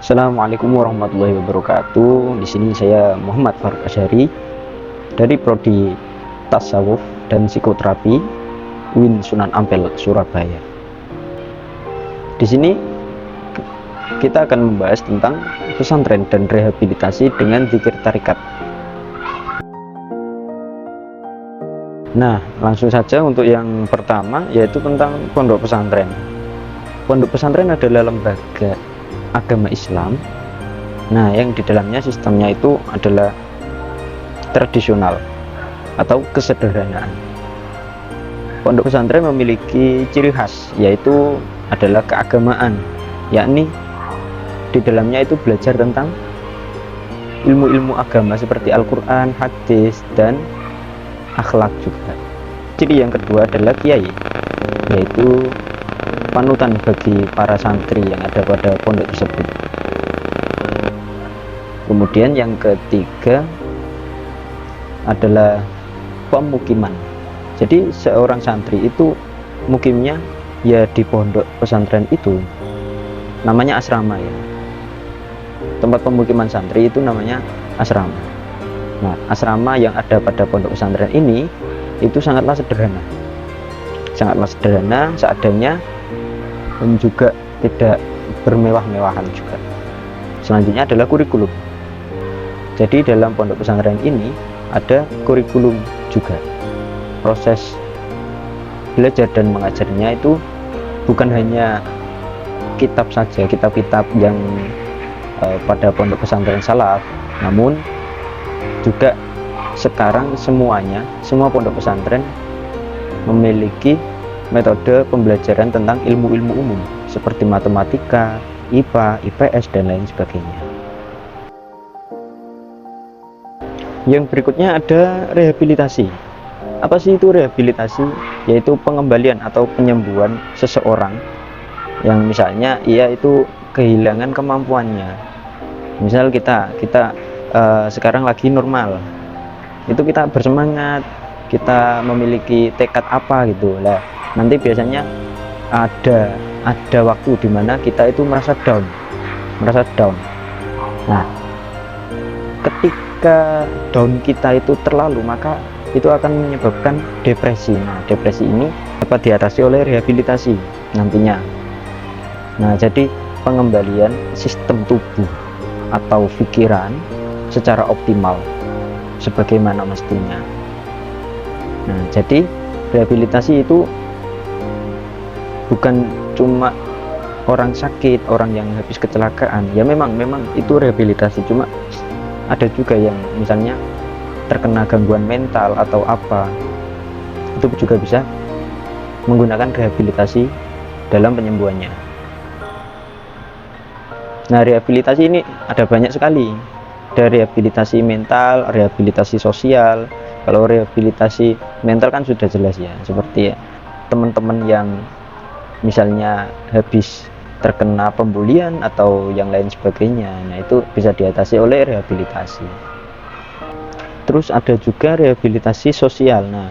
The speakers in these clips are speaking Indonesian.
Assalamualaikum warahmatullahi wabarakatuh. Di sini saya Muhammad Faruk Asyari dari Prodi Tasawuf dan Psikoterapi UIN Sunan Ampel, Surabaya. Di sini kita akan membahas tentang pesantren dan rehabilitasi dengan zikir tarikat. Nah, langsung saja untuk yang pertama, yaitu tentang pondok pesantren. Pondok pesantren adalah lembaga agama Islam. Nah, yang di dalamnya sistemnya itu adalah tradisional atau kesederhanaan. Pondok pesantren memiliki ciri khas, yaitu adalah keagamaan, yakni di dalamnya itu belajar tentang ilmu-ilmu agama seperti Al-Quran, hadis, dan akhlak juga. Ciri yang kedua adalah kiai, yaitu panutan bagi para santri yang ada pada pondok tersebut. Kemudian yang ketiga adalah pemukiman. Jadi seorang santri itu mukimnya ya di pondok pesantren itu, namanya asrama ya. Tempat pemukiman santri itu namanya asrama. Nah, asrama yang ada pada pondok pesantren ini itu sangatlah sederhana, seadanya, dan juga tidak bermewah-mewahan juga. Selanjutnya adalah kurikulum. Jadi dalam pondok pesantren ini ada kurikulum juga. Proses belajar dan mengajarnya itu bukan hanya kitab saja, kitab-kitab yang pada pondok pesantren salaf, namun juga sekarang semua pondok pesantren memiliki metode pembelajaran tentang ilmu-ilmu umum seperti matematika, IPA, IPS, dan lain sebagainya. Yang berikutnya ada rehabilitasi. Apa sih itu rehabilitasi? Yaitu pengembalian atau penyembuhan seseorang yang misalnya ia itu kehilangan kemampuannya. Misal kita sekarang lagi normal, itu kita bersemangat, kita memiliki tekad apa gitu lah. Nanti biasanya ada waktu dimana kita itu merasa down. Nah, ketika down kita itu terlalu, maka itu akan menyebabkan depresi. Nah, depresi ini dapat diatasi oleh rehabilitasi nantinya. Nah, jadi pengembalian sistem tubuh atau pikiran secara optimal sebagaimana mestinya. Nah, jadi rehabilitasi itu bukan cuma orang sakit, orang yang habis kecelakaan. Ya memang itu rehabilitasi, cuma ada juga yang misalnya terkena gangguan mental atau apa. Itu juga bisa menggunakan rehabilitasi dalam penyembuhannya. Nah, rehabilitasi ini ada banyak sekali. Ada rehabilitasi mental, rehabilitasi sosial. Kalau rehabilitasi mental kan sudah jelas ya, seperti teman-teman yang misalnya habis terkena pembulian atau yang lain sebagainya. Nah, itu bisa diatasi oleh rehabilitasi. Terus ada juga rehabilitasi sosial. Nah,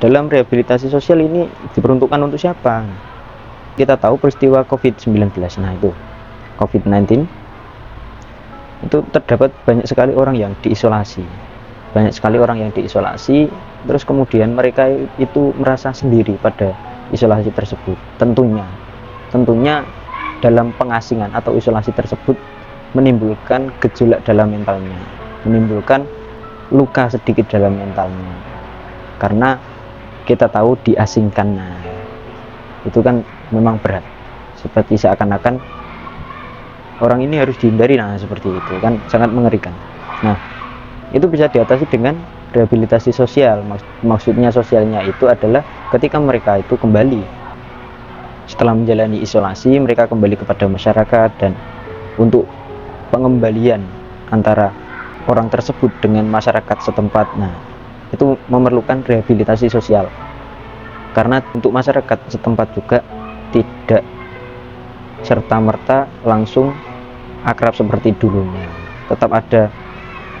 dalam rehabilitasi sosial ini diperuntukkan untuk siapa? Kita tahu peristiwa COVID-19. Nah, itu COVID-19 itu terdapat banyak sekali orang yang diisolasi. Terus kemudian mereka itu merasa sendiri pada isolasi tersebut. Tentunya dalam pengasingan atau isolasi tersebut menimbulkan gejolak dalam mentalnya, menimbulkan luka sedikit dalam mentalnya, karena kita tahu diasingkan. Nah, itu kan memang berat, seperti seakan-akan orang ini harus dihindari. Nah, seperti itu kan sangat mengerikan. Nah, itu bisa diatasi dengan rehabilitasi sosial. Maksudnya sosialnya itu adalah ketika mereka itu kembali setelah menjalani isolasi, mereka kembali kepada masyarakat, dan untuk pengembalian antara orang tersebut dengan masyarakat setempat. Nah, itu memerlukan rehabilitasi sosial, karena untuk masyarakat setempat juga tidak serta-merta langsung akrab seperti dulunya. Tetap ada,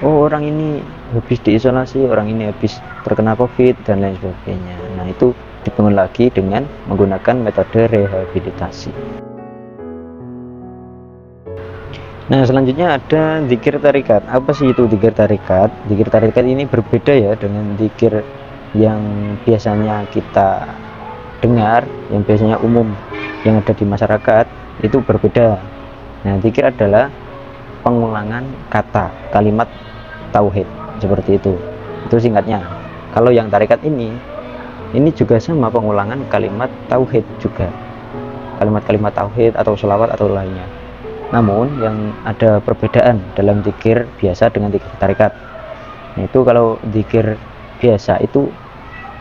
oh orang ini habis diisolasi, orang ini habis terkena COVID, dan lain sebagainya. Nah, itu dibangun lagi dengan menggunakan metode rehabilitasi. Nah, selanjutnya ada zikir tarikat. Apa sih itu zikir tarikat? Zikir tarikat ini berbeda ya dengan zikir yang biasanya kita dengar, yang biasanya umum yang ada di masyarakat, itu berbeda. Nah, zikir adalah pengulangan kata, kalimat tauhid, seperti itu. Itu singkatnya. Kalau yang tarikat ini juga sama, pengulangan kalimat tauhid juga. Kalimat-kalimat tauhid atau sholawat atau lainnya. Namun yang ada perbedaan dalam zikir biasa dengan zikir tarikat. Nah, itu kalau zikir biasa itu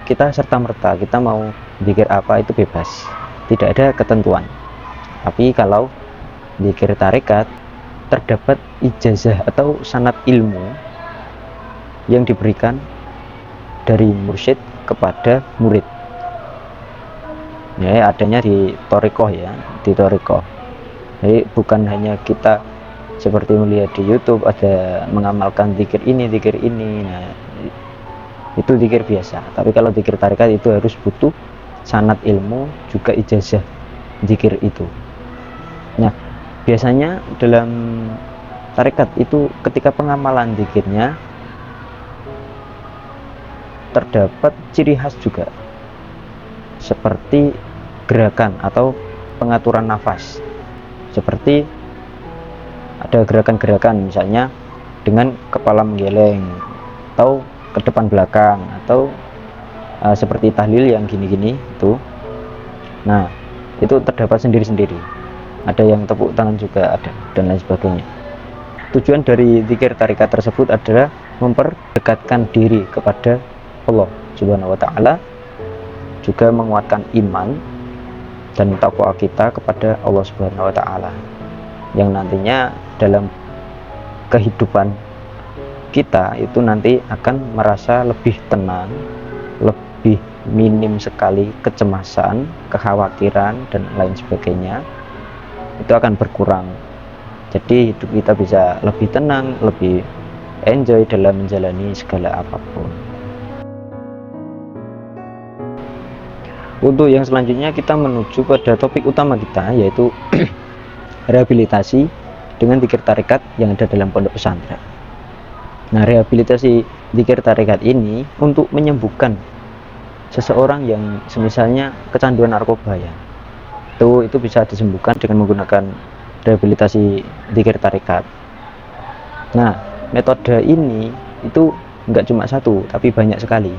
kita serta-merta, kita mau zikir apa itu bebas, tidak ada ketentuan. Tapi kalau zikir tarikat terdapat ijazah atau sanad ilmu yang diberikan dari mursyid kepada murid. Ya, adanya di thariqah ya, di thariqah. Jadi bukan hanya kita seperti melihat di YouTube ada mengamalkan zikir ini. Nah, itu zikir biasa. Tapi kalau zikir tarikat itu harus butuh sanad ilmu juga ijazah zikir itu. Nah, biasanya dalam tarikat itu ketika pengamalan zikirnya terdapat ciri khas juga, seperti gerakan atau pengaturan nafas. Seperti ada gerakan-gerakan misalnya dengan kepala menggeleng atau ke depan belakang atau seperti tahlil yang gini-gini itu. Nah, itu terdapat sendiri-sendiri. Ada yang tepuk tangan juga ada dan lain sebagainya. Tujuan dari zikir tarikat tersebut adalah memperdekatkan diri kepada Allah Subhanahu wa taala, juga menguatkan iman dan takwa kita kepada Allah Subhanahu wa taala, yang nantinya dalam kehidupan kita itu nanti akan merasa lebih tenang, lebih minim sekali kecemasan, kekhawatiran dan lain sebagainya. Itu akan berkurang. Jadi hidup kita bisa lebih tenang, lebih enjoy dalam menjalani segala apapun. Untuk yang selanjutnya kita menuju pada topik utama kita, yaitu rehabilitasi dengan zikir tarikat yang ada dalam pondok pesantren. Nah, rehabilitasi zikir tarikat ini untuk menyembuhkan seseorang yang semisalnya kecanduan narkoba ya. Itu bisa disembuhkan dengan menggunakan rehabilitasi zikir tarikat. Nah, metode ini itu enggak cuma satu, tapi banyak sekali.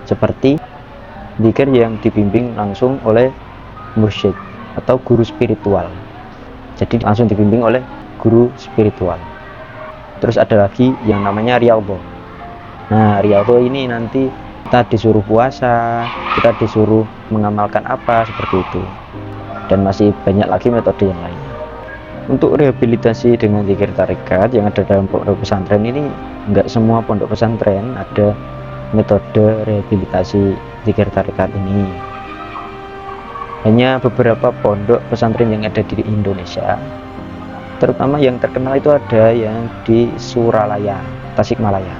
Seperti zikir yang dibimbing langsung oleh mursyid atau guru spiritual. Jadi langsung dibimbing oleh guru spiritual. Terus ada lagi yang namanya riyadhah. Nah, riyadhah ini nanti kita disuruh puasa, kita disuruh mengamalkan apa seperti itu. Dan masih banyak lagi metode yang lainnya. Untuk rehabilitasi dengan zikir tarikat yang ada dalam pondok pesantren ini, enggak semua pondok pesantren ada metode rehabilitasi zikir tarikat ini. Hanya beberapa pondok pesantren yang ada di Indonesia, terutama yang terkenal itu ada yang di Suralaya, Tasikmalaya.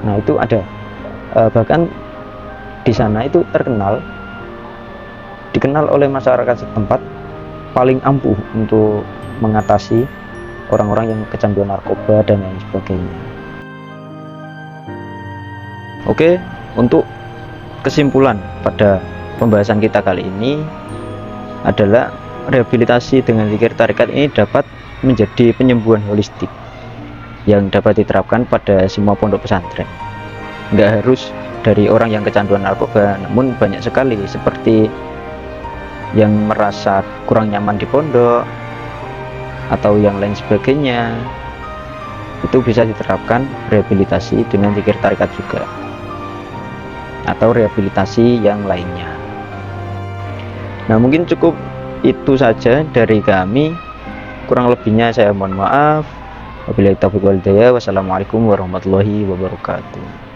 Nah, itu ada, bahkan di sana itu dikenal oleh masyarakat setempat paling ampuh untuk mengatasi orang-orang yang kecanduan narkoba dan lain sebagainya. Oke, untuk kesimpulan pada pembahasan kita kali ini adalah rehabilitasi dengan zikir tarikat ini dapat menjadi penyembuhan holistik yang dapat diterapkan pada semua pondok pesantren. Nggak harus dari orang yang kecanduan narkoba, namun banyak sekali seperti yang merasa kurang nyaman di pondok atau yang lain sebagainya. Itu bisa diterapkan rehabilitasi dengan zikir tarikat juga, atau rehabilitasi yang lainnya. Nah, mungkin cukup itu saja dari kami. Kurang lebihnya saya mohon maaf. Wabillahi taufiq wal hidayah. Wassalamualaikum warahmatullahi wabarakatuh.